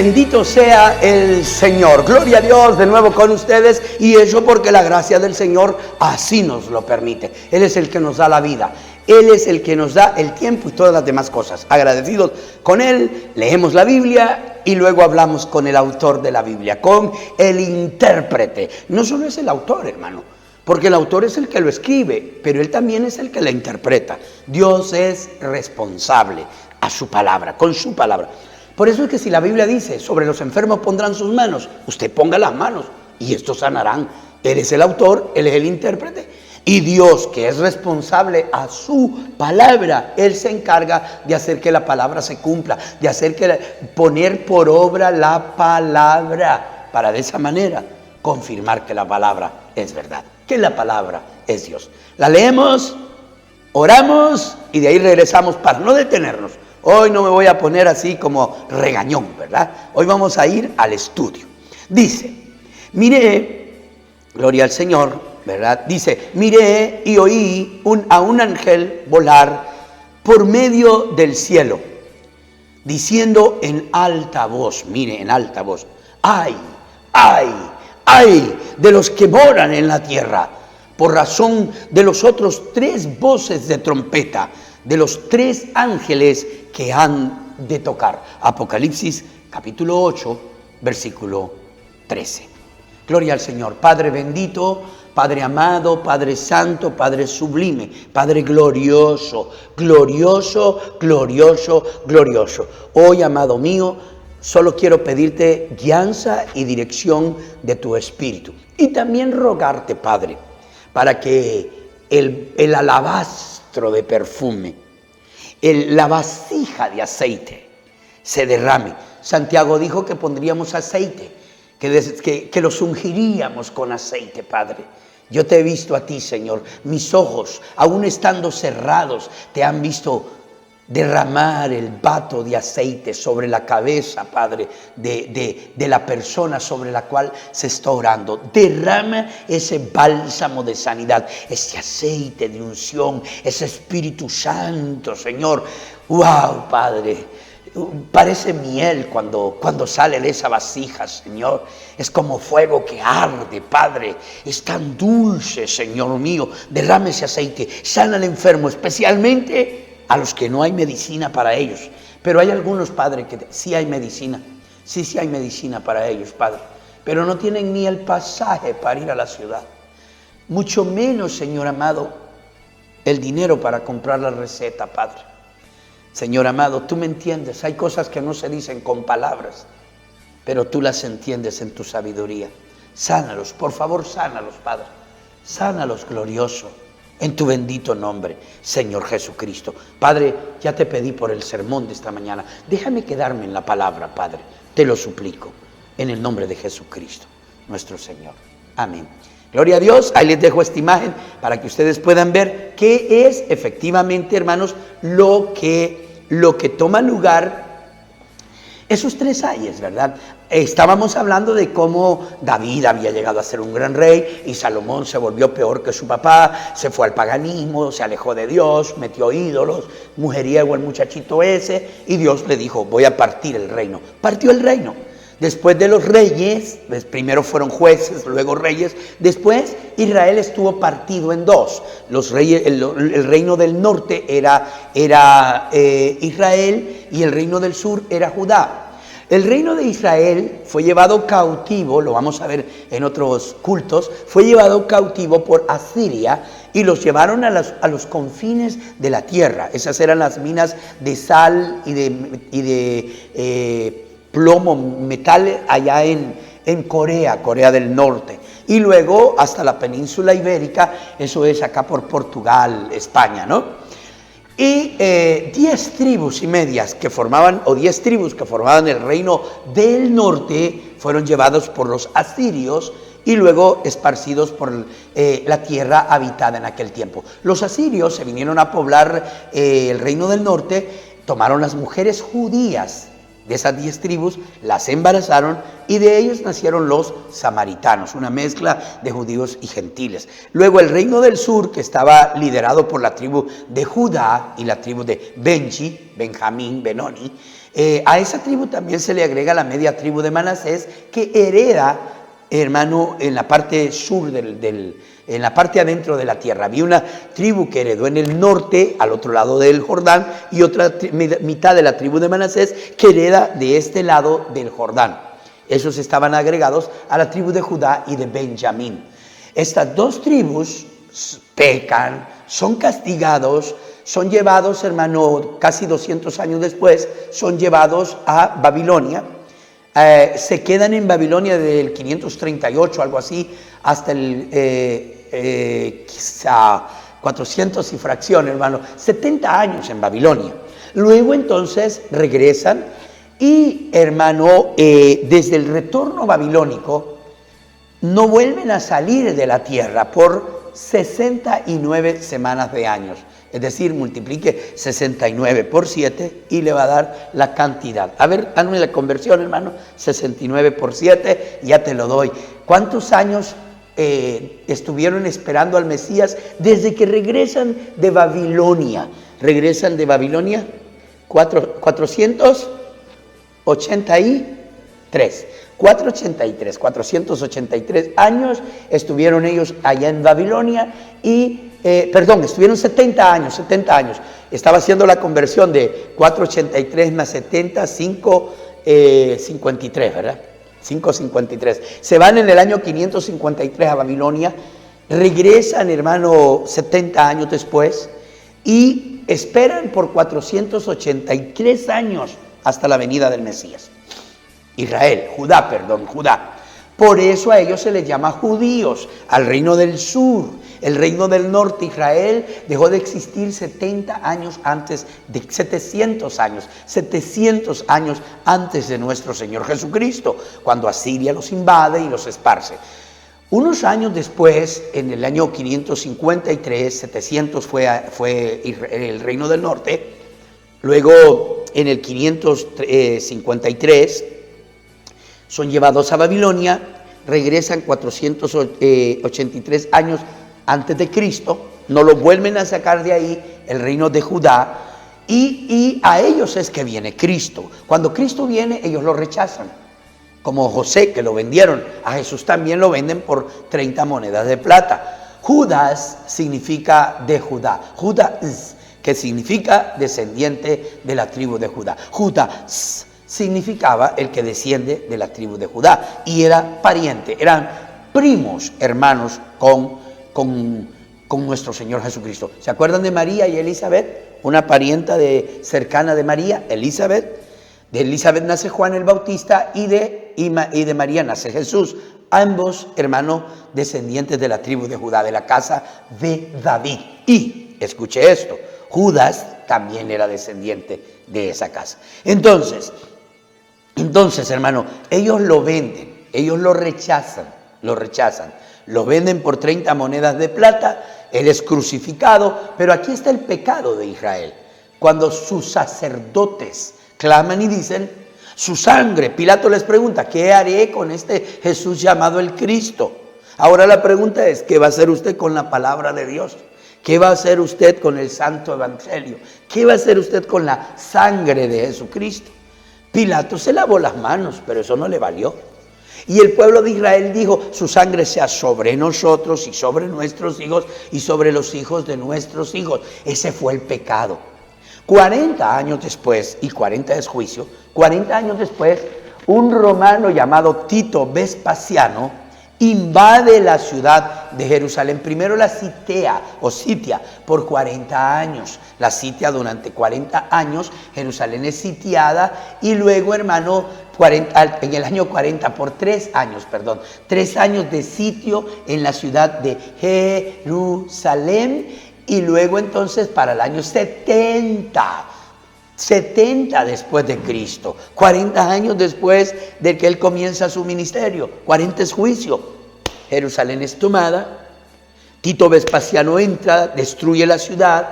Bendito sea el Señor. Gloria a Dios de nuevo con ustedes, y eso porque la gracia del Señor así nos lo permite. Él es el que nos da la vida. Él es el que nos da el tiempo y todas las demás cosas. Agradecidos con Él, leemos la Biblia y luego hablamos con el autor de la Biblia, con el intérprete. No solo es el autor, hermano, porque el autor es el que lo escribe, pero Él también es el que la interpreta. Dios es responsable a su palabra, con su palabra. Por eso es que si la Biblia dice, sobre los enfermos pondrán sus manos, usted ponga las manos y estos sanarán. Él es el autor, Él es el intérprete. Y Dios, que es responsable a su palabra, Él se encarga de hacer que la palabra se cumpla, de hacer poner por obra la palabra, para de esa manera confirmar que la palabra es verdad, que la palabra es Dios. La leemos, oramos y de ahí regresamos para no detenernos. Hoy no me voy a poner así como regañón, ¿verdad? Hoy vamos a ir al estudio. Dice, miré, gloria al Señor, ¿verdad? Dice, miré y oí a un ángel volar por medio del cielo, diciendo en alta voz, mire, en alta voz, ¡ay, ay, ay de los que moran en la tierra! Por razón de los otros 3 voces de trompeta, de los 3 ángeles que han de tocar. Apocalipsis capítulo 8, versículo 13. Gloria al Señor. Padre bendito, Padre amado, Padre santo, Padre sublime, Padre glorioso, glorioso, glorioso, glorioso. Hoy, amado mío, solo quiero pedirte guianza y dirección de tu espíritu. Y también rogarte, Padre, para que el alabastro de perfume, la vasija de aceite se derrame. Santiago dijo que pondríamos aceite, que los ungiríamos con aceite, Padre. Yo te he visto a ti, Señor. Mis ojos, aún estando cerrados, te han visto derramar el vato de aceite sobre la cabeza, Padre, de la persona sobre la cual se está orando. Derrama ese bálsamo de sanidad, ese aceite de unción, ese Espíritu Santo, Señor. ¡Wow, Padre! Parece miel cuando sale de esa vasija, Señor. Es como fuego que arde, Padre. Es tan dulce, Señor mío. Derrame ese aceite. Sana al enfermo, especialmente a los que no hay medicina para ellos. Pero hay algunos, Padre, que sí hay medicina. Sí hay medicina para ellos, Padre. Pero no tienen ni el pasaje para ir a la ciudad. Mucho menos, Señor amado, el dinero para comprar la receta, Padre. Señor amado, tú me entiendes. Hay cosas que no se dicen con palabras, pero tú las entiendes en tu sabiduría. Sánalos, por favor, sánalos, Padre. Sánalos, glorioso, en tu bendito nombre, Señor Jesucristo. Padre, ya te pedí por el sermón de esta mañana. Déjame quedarme en la palabra, Padre. Te lo suplico, en el nombre de Jesucristo, nuestro Señor. Amén. Gloria a Dios. Ahí les dejo esta imagen para que ustedes puedan ver qué es efectivamente, hermanos, lo que toma lugar. Esos 3 ayes, ¿verdad? Estábamos hablando de cómo David había llegado a ser un gran rey y Salomón se volvió peor que su papá, se fue al paganismo, se alejó de Dios, metió ídolos, mujeriego el muchachito ese, y Dios le dijo, voy a partir el reino. Partió el reino. Después de los reyes, primero fueron jueces, luego reyes, después Israel estuvo partido en 2. Los reyes, el reino del norte era Israel y el reino del sur era Judá. El reino de Israel fue llevado cautivo, lo vamos a ver en otros cultos, fue llevado cautivo por Asiria y los llevaron a los confines de la tierra. Esas eran las minas de sal y de plomo, metal allá en Corea del Norte. Y luego hasta la península ibérica, eso es acá por Portugal, España, ¿no? Y 10 tribus y medias que formaban, o 10 tribus que formaban el reino del norte, fueron llevados por los asirios y luego esparcidos por la tierra habitada en aquel tiempo. Los asirios se vinieron a poblar el reino del norte, tomaron las mujeres judías de esas 10 tribus, las embarazaron y de ellos nacieron los samaritanos, una mezcla de judíos y gentiles. Luego el reino del sur, que estaba liderado por la tribu de Judá y la tribu de Benjamín, Benoni, A esa tribu también se le agrega la media tribu de Manasés, que hereda, hermano, en la parte sur en la parte adentro de la tierra. Había una tribu que heredó en el norte, al otro lado del Jordán, y otra mitad de la tribu de Manasés que hereda de este lado del Jordán. Esos estaban agregados a la tribu de Judá y de Benjamín. Estas dos tribus pecan, son castigados, son llevados, hermano, casi 200 años después, son llevados a Babilonia. Se quedan en Babilonia del 538, algo así, hasta el quizá 400 y fracción, hermano, 70 años en Babilonia. Luego entonces regresan y, hermano, desde el retorno babilónico no vuelven a salir de la tierra por 69 semanas de años. Es decir, multiplique 69 por 7 y le va a dar la cantidad. A ver, hazme la conversión, hermano. 69 por 7, ya te lo doy. ¿Cuántos años estuvieron esperando al Mesías desde que regresan de Babilonia? ¿Regresan de Babilonia? 483 años estuvieron ellos allá en Babilonia y, estuvieron 70 años. Estaba haciendo la conversión de 483 más 70, 553, ¿verdad? 553. Se van en el año 553 a Babilonia, regresan, hermano, 70 años después y esperan por 483 años hasta la venida del Mesías. Judá. Por eso a ellos se les llama judíos, al reino del sur. El reino del norte, Israel, dejó de existir 700 años antes de nuestro Señor Jesucristo, cuando Asiria los invade y los esparce. Unos años después, en el año 553, 700 fue el reino del norte. Luego, en el 553, son llevados a Babilonia, regresan 483 años antes de Cristo, no lo vuelven a sacar de ahí, el reino de Judá, y a ellos es que viene Cristo. Cuando Cristo viene, ellos lo rechazan, como José, que lo vendieron. A Jesús también lo venden por 30 monedas de plata. Judas significa de Judá, Judas, que significa descendiente de la tribu de Judá. Judas significaba el que desciende de la tribu de Judá y era pariente, eran primos hermanos con nuestro Señor Jesucristo. ¿Se acuerdan de María y Elizabeth? Una parienta cercana de María, Elizabeth. De Elizabeth nace Juan el Bautista y de María nace Jesús. Ambos hermanos descendientes de la tribu de Judá, de la casa de David. Y, escuche esto, Judas también era descendiente de esa casa. Entonces, hermano, ellos lo venden, ellos lo rechazan. Lo venden por 30 monedas de plata, él es crucificado, pero aquí está el pecado de Israel. Cuando sus sacerdotes claman y dicen, su sangre, Pilato les pregunta, ¿qué haré con este Jesús llamado el Cristo? Ahora la pregunta es, ¿qué va a hacer usted con la palabra de Dios? ¿Qué va a hacer usted con el Santo Evangelio? ¿Qué va a hacer usted con la sangre de Jesucristo? Pilato se lavó las manos, pero eso no le valió. Y el pueblo de Israel dijo, su sangre sea sobre nosotros y sobre nuestros hijos y sobre los hijos de nuestros hijos. Ese fue el pecado. 40 años después, y 40 es juicio, 40 años después, un romano llamado Tito Vespasiano invade la ciudad de Jerusalén. Primero la sitia por 40 años. La sitia durante 40 años, Jerusalén es sitiada y luego, hermano, en el año 40, por 3 años de sitio en la ciudad de Jerusalén y luego entonces para el año 70 después de Cristo, 40 años después de que él comienza su ministerio, 40 es juicio, Jerusalén es tomada, Tito Vespasiano entra, destruye la ciudad,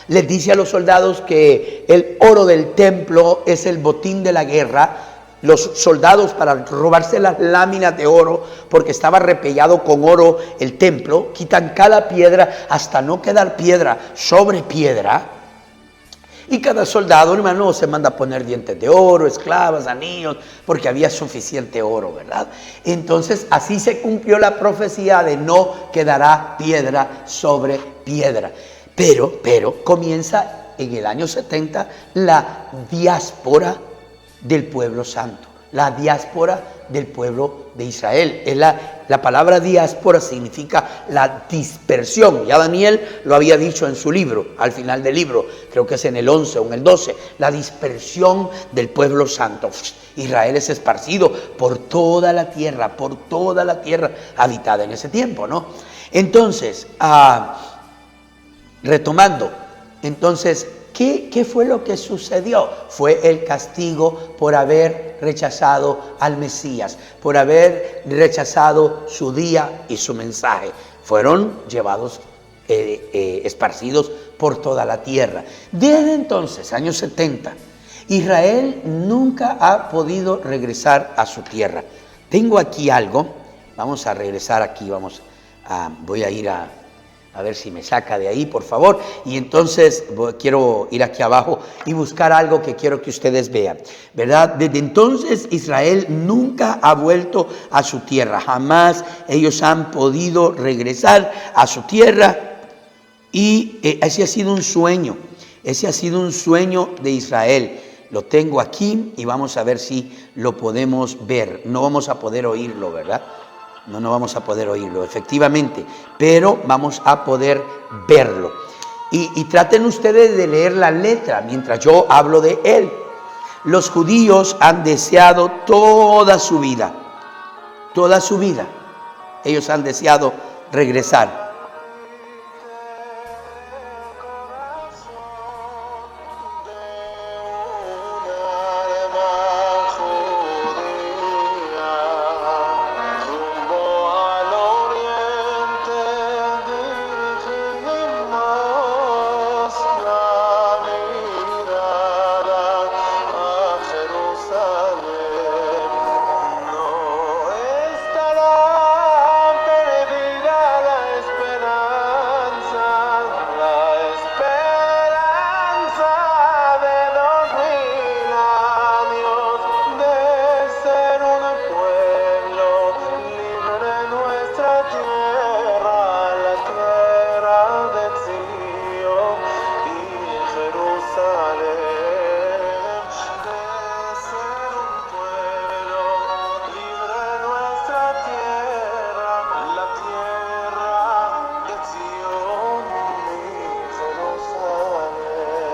les dice a los soldados que el oro del templo es el botín de la guerra. Los soldados, para robarse las láminas de oro, porque estaba repellado con oro el templo, quitan cada piedra hasta no quedar piedra sobre piedra. Y cada soldado, hermano, se manda a poner dientes de oro, esclavas, anillos, porque había suficiente oro, ¿verdad? Entonces, así se cumplió la profecía de no quedará piedra sobre piedra. Pero comienza en el año 70 la diáspora del pueblo santo, la diáspora del pueblo de Israel. La palabra diáspora significa la dispersión. Ya Daniel lo había dicho en su libro, al final del libro, creo que es en el 11 o en el 12, la dispersión del pueblo santo. Israel es esparcido por toda la tierra habitada en ese tiempo, ¿no? Entonces, retomando, entonces, ¿qué fue lo que sucedió? Fue el castigo por haber rechazado al Mesías, por haber rechazado su día y su mensaje. Fueron llevados, esparcidos por toda la tierra. Desde entonces, años 70, Israel nunca ha podido regresar a su tierra. Tengo aquí algo, vamos a regresar aquí, voy a ir a ver si me saca de ahí, por favor. Y entonces quiero ir aquí abajo y buscar algo que quiero que ustedes vean, ¿verdad? Desde entonces Israel nunca ha vuelto a su tierra. Jamás ellos han podido regresar a su tierra. Y ese ha sido un sueño. Ese ha sido un sueño de Israel. Lo tengo aquí y vamos a ver si lo podemos ver. No vamos a poder oírlo, ¿verdad? No vamos a poder oírlo, efectivamente, pero vamos a poder verlo. Y traten ustedes de leer la letra mientras yo hablo de él. Los judíos han deseado toda su vida, ellos han deseado regresar.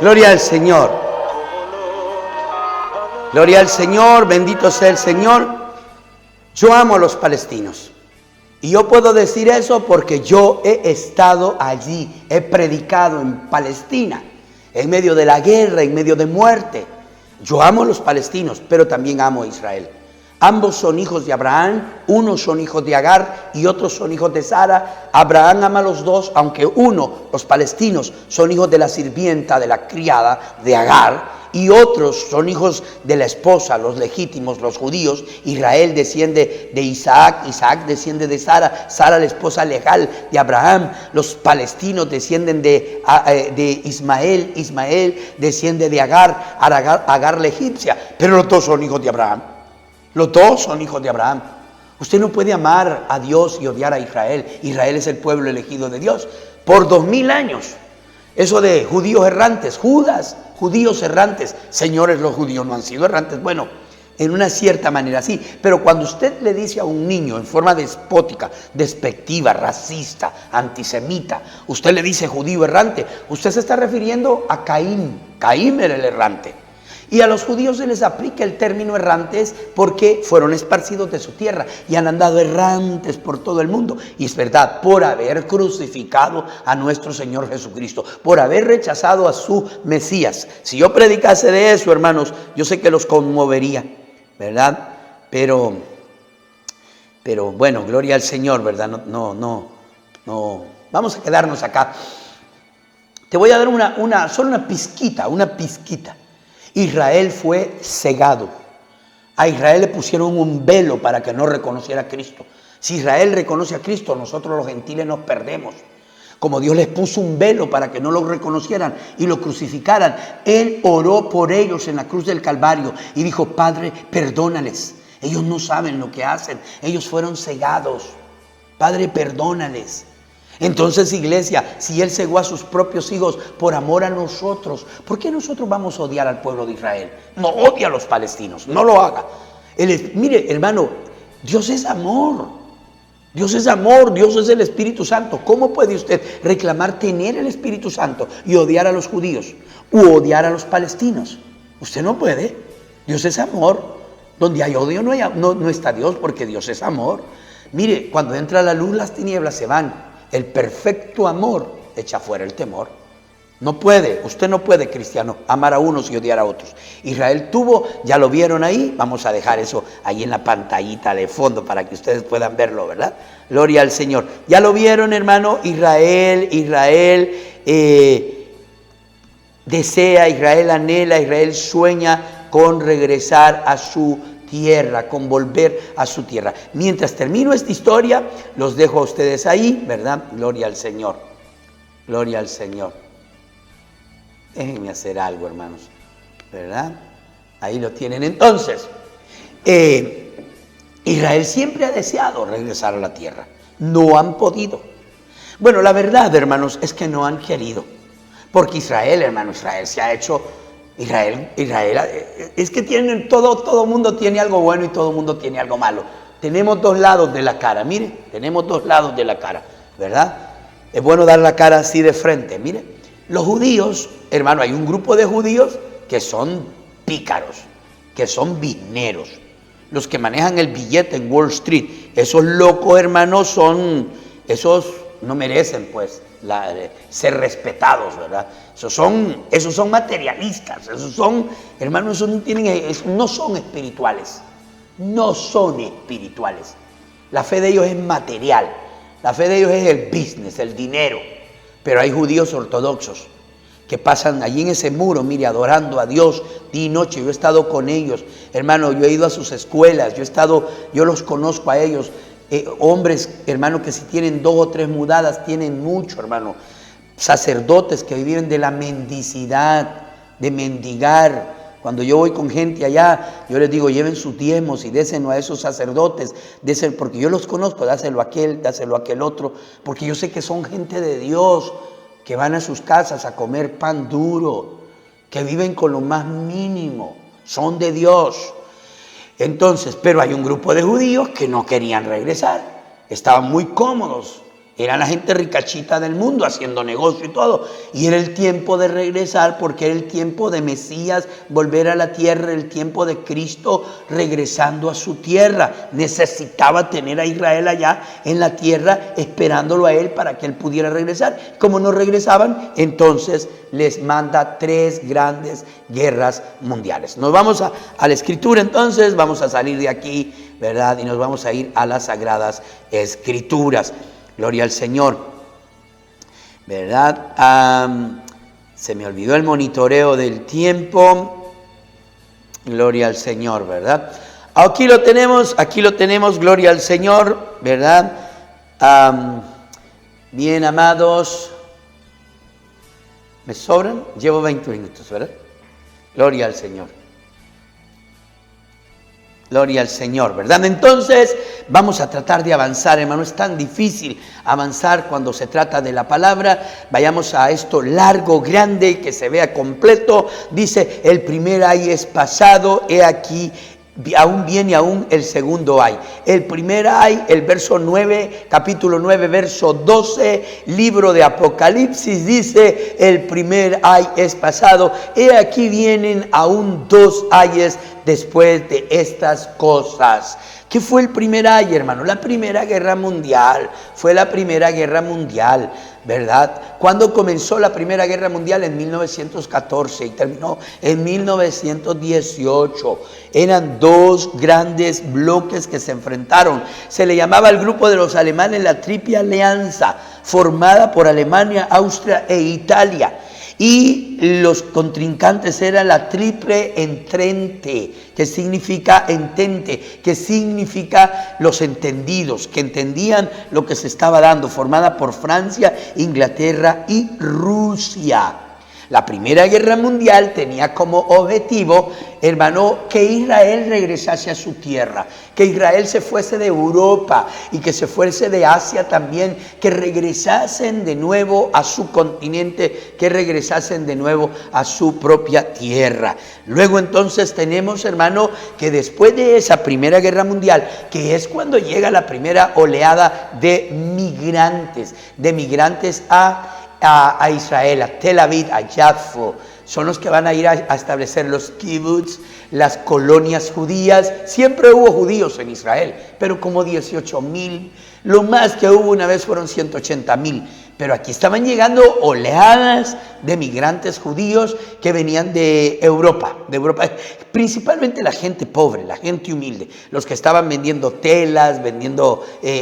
Gloria al Señor. Gloria al Señor, bendito sea el Señor. Yo amo a los palestinos. Y yo puedo decir eso porque yo he estado allí, he predicado en Palestina, en medio de la guerra, en medio de muerte. Yo amo a los palestinos, pero también amo a Israel. Ambos son hijos de Abraham, unos son hijos de Agar y otros son hijos de Sara. Abraham ama a los dos, aunque los palestinos, son hijos de la sirvienta, de la criada de Agar, y otros son hijos de la esposa, los legítimos, los judíos. Israel desciende de Isaac, Isaac desciende de Sara, Sara la esposa legal de Abraham. Los palestinos descienden de Ismael, Ismael desciende de Agar, Agar la egipcia, pero los dos son hijos de Abraham. Los dos son hijos de Abraham. Usted no puede amar a Dios y odiar a Israel. Israel es el pueblo elegido de Dios por 2000 años. Eso de judíos errantes, Judas, judíos errantes. Señores, los judíos no han sido errantes. Bueno, en una cierta manera sí. Pero cuando usted le dice a un niño en forma despótica, despectiva, racista, antisemita, usted le dice judío errante, usted se está refiriendo a Caín. Caín era el errante. Y a los judíos se les aplica el término errantes porque fueron esparcidos de su tierra y han andado errantes por todo el mundo. Y es verdad, por haber crucificado a nuestro Señor Jesucristo, por haber rechazado a su Mesías. Si yo predicase de eso, hermanos, yo sé que los conmovería, ¿verdad? Pero bueno, gloria al Señor, ¿verdad? No. Vamos a quedarnos acá. Te voy a dar solo una pizquita. Israel fue cegado. A Israel le pusieron un velo para que no reconociera a Cristo. Si Israel reconoce a Cristo, nosotros los gentiles nos perdemos. Como Dios les puso un velo para que no lo reconocieran y lo crucificaran, Él oró por ellos en la cruz del Calvario y dijo: Padre, perdónales. Ellos no saben lo que hacen. Ellos fueron cegados. Padre, perdónales. Entonces, iglesia, si Él cegó a sus propios hijos por amor a nosotros, ¿por qué nosotros vamos a odiar al pueblo de Israel? No odie a los palestinos, no lo haga. Mire, hermano, Dios es amor. Dios es amor, Dios es el Espíritu Santo. ¿Cómo puede usted reclamar tener el Espíritu Santo y odiar a los judíos u odiar a los palestinos? Usted no puede. Dios es amor. Donde hay odio no está Dios, porque Dios es amor. Mire, cuando entra la luz, las tinieblas se van. El perfecto amor echa fuera el temor. No puede, usted no puede, cristiano, amar a unos y odiar a otros. Israel tuvo, ya lo vieron ahí, vamos a dejar eso ahí en la pantallita de fondo para que ustedes puedan verlo, ¿verdad? Gloria al Señor. Ya lo vieron, hermano, Israel desea, Israel anhela, Israel sueña con regresar a su tierra, con volver a su tierra. Mientras termino esta historia, los dejo a ustedes ahí, ¿verdad? Gloria al Señor. Gloria al Señor. Déjenme hacer algo, hermanos, ¿verdad? Ahí lo tienen. Entonces, Israel siempre ha deseado regresar a la tierra. No han podido. Bueno, la verdad, hermanos, es que no han querido. Porque Israel, hermano, Israel se ha hecho... Israel, es que tienen todo mundo tiene algo bueno y todo mundo tiene algo malo. Tenemos dos lados de la cara, mire, tenemos dos lados de la cara, ¿verdad? Es bueno dar la cara así de frente, mire. Los judíos, hermano, hay un grupo de judíos que son pícaros, que son bizneros, los que manejan el billete en Wall Street. Esos locos, hermanos, esos no merecen, pues, ser respetados, ¿verdad? Esos son materialistas, esos son, hermanos, no son espirituales, no son espirituales. La fe de ellos es material, la fe de ellos es el business, el dinero. Pero hay judíos ortodoxos que pasan allí en ese muro, mire, adorando a Dios día y noche. Yo he estado con ellos, hermano, yo he ido a sus escuelas, yo los conozco a ellos. Hombres, hermano, que si tienen 2 o 3 mudadas, tienen mucho, hermano. Sacerdotes que viven de la mendicidad, de mendigar. Cuando yo voy con gente allá, yo les digo: lleven sus diezmos y déselo a esos sacerdotes, porque yo los conozco, dáselo a aquel otro, porque yo sé que son gente de Dios, que van a sus casas a comer pan duro, que viven con lo más mínimo, son de Dios. Entonces, pero hay un grupo de judíos que no querían regresar, estaban muy cómodos. Eran la gente ricachita del mundo haciendo negocio y todo. Y era el tiempo de regresar, porque era el tiempo de Mesías volver a la tierra, el tiempo de Cristo regresando a su tierra. Necesitaba tener a Israel allá en la tierra esperándolo a él para que él pudiera regresar. Como no regresaban, entonces les manda 3 grandes guerras mundiales. Nos vamos a la Escritura entonces, vamos a salir de aquí, ¿verdad? Y nos vamos a ir a las Sagradas Escrituras. Gloria al Señor, ¿verdad? Se me olvidó el monitoreo del tiempo. Gloria al Señor, ¿verdad? Aquí lo tenemos, gloria al Señor, ¿verdad? Bien, amados, ¿me sobran? Llevo 20 minutos, ¿verdad? Gloria al Señor. Gloria al Señor, ¿verdad? Entonces vamos a tratar de avanzar, hermano. Es tan difícil avanzar cuando se trata de la palabra. Vayamos a esto largo, grande, que se vea completo. Dice: el primer ay es pasado, he aquí, aún viene aún el segundo ay. El primer ay, el verso 9, capítulo 9, verso 12, libro de Apocalipsis, dice: el primer ay es pasado, he aquí vienen aún 2 ayes después de estas cosas. ¿Qué fue el primer ay, hermano? La Primera Guerra Mundial. Fue la Primera Guerra Mundial, ¿verdad? ¿Cuándo comenzó la Primera Guerra Mundial? En 1914 y terminó en 1918. Eran 2 grandes bloques que se enfrentaron. Se le llamaba al grupo de los alemanes la Triple Alianza, formada por Alemania, Austria e Italia. Y los contrincantes eran la triple entente, que significa entente, que significa los entendidos, que entendían lo que se estaba dando, formada por Francia, Inglaterra y Rusia. La Primera Guerra Mundial tenía como objetivo, hermano, que Israel regresase a su tierra, que Israel se fuese de Europa y que se fuese de Asia también, que regresasen de nuevo a su continente, que regresasen de nuevo a su propia tierra. Luego entonces tenemos, hermano, que después de esa Primera Guerra Mundial, que es cuando llega la primera oleada de migrantes a Israel, a Tel Aviv, a Yafo, son los que van a ir a establecer los kibbutz, las colonias judías. Siempre hubo judíos en Israel, pero como 18,000, lo más que hubo una vez fueron 180,000. Pero aquí estaban llegando oleadas de migrantes judíos que venían de Europa, principalmente la gente pobre, la gente humilde, los que estaban vendiendo telas,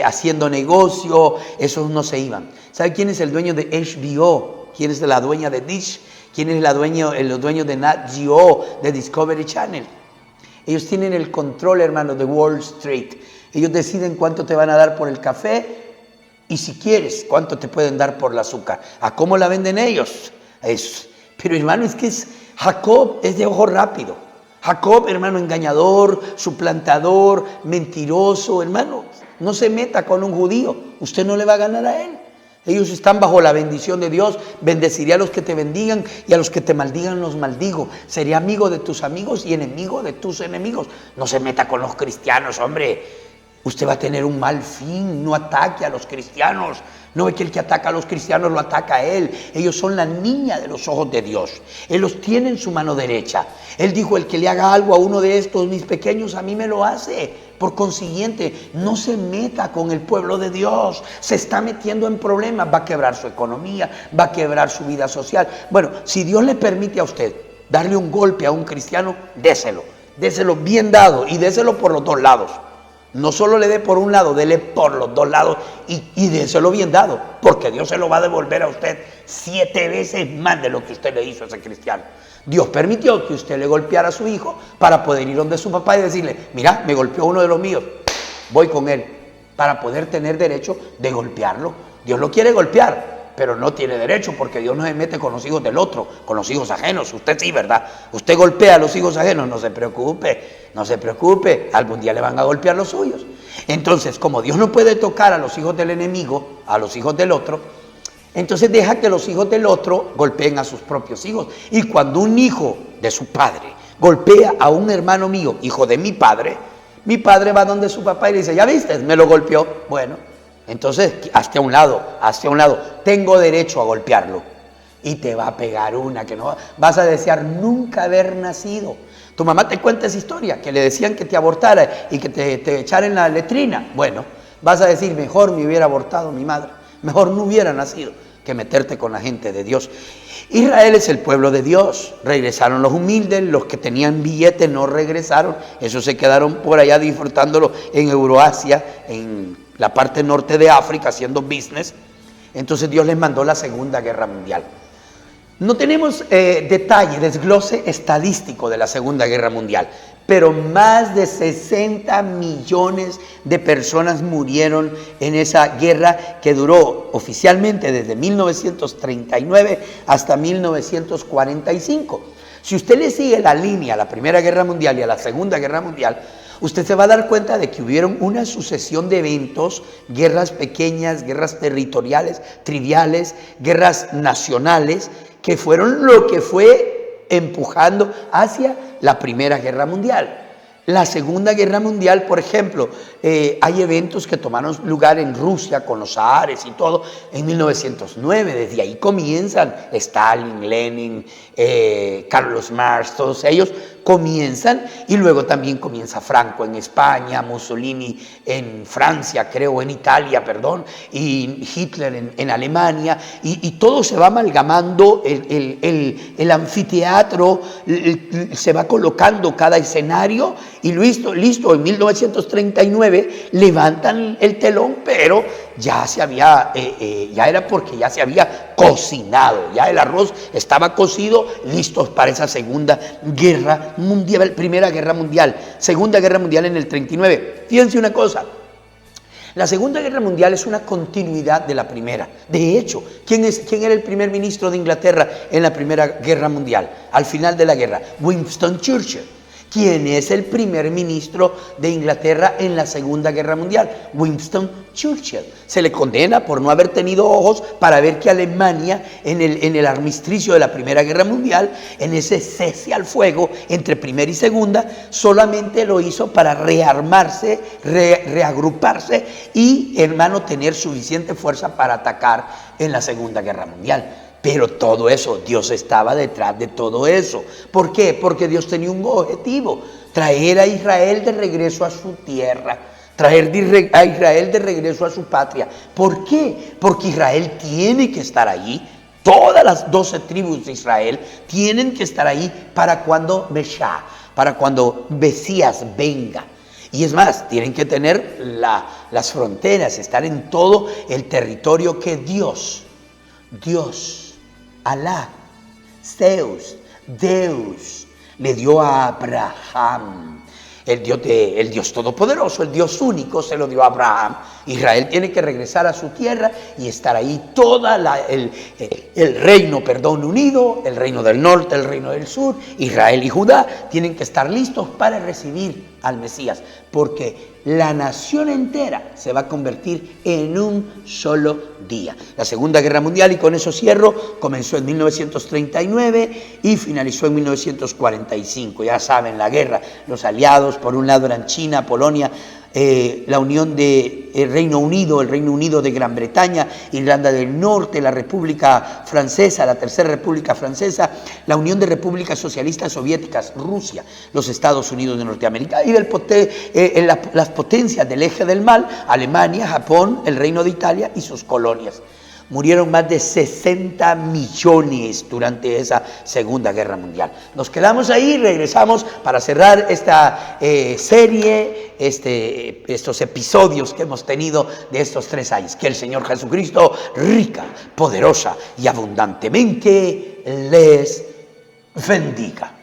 haciendo negocio, esos no se iban. ¿Sabe quién es el dueño de HBO? ¿Quién es la dueña de Dish? ¿Quién es los dueños de Nat Geo, de Discovery Channel? Ellos tienen el control, hermano, de Wall Street. Ellos deciden cuánto te van a dar por el café y, si quieres, cuánto te pueden dar por el azúcar. ¿A cómo la venden ellos? Eso. Pero, hermano, es que Jacob es de ojo rápido. Jacob, hermano, engañador, suplantador, mentiroso. Hermano, no se meta con un judío. Usted no le va a ganar a él. Ellos están bajo la bendición de Dios. Bendeciré a los que te bendigan y a los que te maldigan los maldigo. Seré amigo de tus amigos y enemigo de tus enemigos. No se meta con los cristianos, hombre. Usted va a tener un mal fin. No ataque a los cristianos. No ve que el que ataca a los cristianos lo ataca a él. Ellos son la niña de los ojos de Dios. Él los tiene en su mano derecha. Él dijo, el que le haga algo a uno de estos mis pequeños, a mí me lo hace. Por consiguiente, no se meta con el pueblo de Dios. Se está metiendo en problemas. Va a quebrar su economía, va a quebrar su vida social. Bueno, si Dios le permite a usted darle un golpe a un cristiano, déselo. Déselo bien dado y déselo por los dos lados. No solo le dé por un lado, dele por los dos lados y déselo bien dado, porque Dios se lo va a devolver a usted 7 veces más de lo que usted le hizo a ese cristiano. Dios permitió que usted le golpeara a su hijo para poder ir donde su papá y decirle, mira, me golpeó uno de los míos, voy con él, para poder tener derecho de golpearlo. Dios lo quiere golpear, pero no tiene derecho, porque Dios no se mete con los hijos del otro, con los hijos ajenos. Usted sí, ¿verdad? Usted golpea a los hijos ajenos, no se preocupe, algún día le van a golpear los suyos. Entonces, como Dios no puede tocar a los hijos del enemigo, a los hijos del otro, entonces deja que los hijos del otro golpeen a sus propios hijos. Y cuando un hijo de su padre golpea a un hermano mío, hijo de mi padre va donde su papá y le dice, ¿ya viste? Me lo golpeó. Bueno, entonces, hazte a un lado, tengo derecho a golpearlo. Y te va a pegar una que no vas a desear nunca haber nacido. Tu mamá te cuenta esa historia, que le decían que te abortara y que te echara en la letrina. Bueno, vas a decir, mejor me hubiera abortado mi madre, mejor no hubiera nacido que meterte con la gente de Dios. Israel es el pueblo de Dios. Regresaron los humildes, los que tenían billetes no regresaron. Esos se quedaron por allá disfrutándolo en Euroasia, en la parte norte de África, haciendo business. Entonces Dios les mandó la Segunda Guerra Mundial. No tenemos desglose estadístico de la Segunda Guerra Mundial, pero más de 60 millones de personas murieron en esa guerra que duró oficialmente desde 1939 hasta 1945. Si usted le sigue la línea a la Primera Guerra Mundial y a la Segunda Guerra Mundial, usted se va a dar cuenta de que hubieron una sucesión de eventos, guerras pequeñas, guerras territoriales, triviales, guerras nacionales, que fueron lo que fue empujando hacia la Primera Guerra Mundial. La Segunda Guerra Mundial, por ejemplo, hay eventos que tomaron lugar en Rusia con los zares y todo en 1909. Desde ahí comienzan Stalin, Lenin, Carlos Marx, todos ellos comienzan, y luego también comienza Franco en España, Mussolini en Francia, creo, en Italia, perdón, y Hitler en Alemania, y todo se va amalgamando, el anfiteatro se va colocando cada escenario, y listo, en 1939 levantan el telón, pero ya se había, ya era porque ya se había cocinado, ya el arroz estaba cocido, listos para esa Segunda Guerra Mundial, Primera Guerra Mundial, Segunda Guerra Mundial en el 39. Fíjense una cosa. La Segunda Guerra Mundial es una continuidad de la primera. De hecho, ¿quién era el primer ministro de Inglaterra en la Primera Guerra Mundial? Al final de la guerra, Winston Churchill. ¿Quién es el primer ministro de Inglaterra en la Segunda Guerra Mundial? Winston Churchill. Se le condena por no haber tenido ojos para ver que Alemania, en el armisticio de la Primera Guerra Mundial, en ese cese al fuego entre primera y segunda, solamente lo hizo para rearmarse, reagruparse y, hermano, tener suficiente fuerza para atacar en la Segunda Guerra Mundial. Pero todo eso, Dios estaba detrás de todo eso. ¿Por qué? Porque Dios tenía un objetivo: traer a Israel de regreso a su tierra, traer a Israel de regreso a su patria. ¿Por qué? Porque Israel tiene que estar allí. Todas las 12 tribus de Israel tienen que estar ahí para cuando Meshá, para cuando Mesías venga. Y es más, tienen que tener las fronteras, estar en todo el territorio que Dios, Alá, Zeus, Deus, le dio a Abraham. El Dios todopoderoso, el Dios único, se lo dio a Abraham. Israel tiene que regresar a su tierra y estar ahí el reino, unido, el reino del norte, el reino del sur, Israel y Judá, tienen que estar listos para recibir al Mesías, porque la nación entera se va a convertir en un solo día. La Segunda Guerra Mundial, y con eso cierro, comenzó en 1939 y finalizó en 1945. Ya saben, la guerra, los aliados, por un lado eran China, Polonia, la unión del Reino Unido, el Reino Unido de Gran Bretaña, Irlanda del Norte, la República Francesa, la Tercera República Francesa, la Unión de Repúblicas Socialistas Soviéticas, Rusia, los Estados Unidos de Norteamérica y las potencias del eje del mal, Alemania, Japón, el Reino de Italia y sus colonias. Murieron más de 60 millones durante esa Segunda Guerra Mundial. Nos quedamos ahí, regresamos para cerrar esta serie, estos episodios que hemos tenido de estos 3 años. Que el Señor Jesucristo, rica, poderosa y abundantemente les bendiga.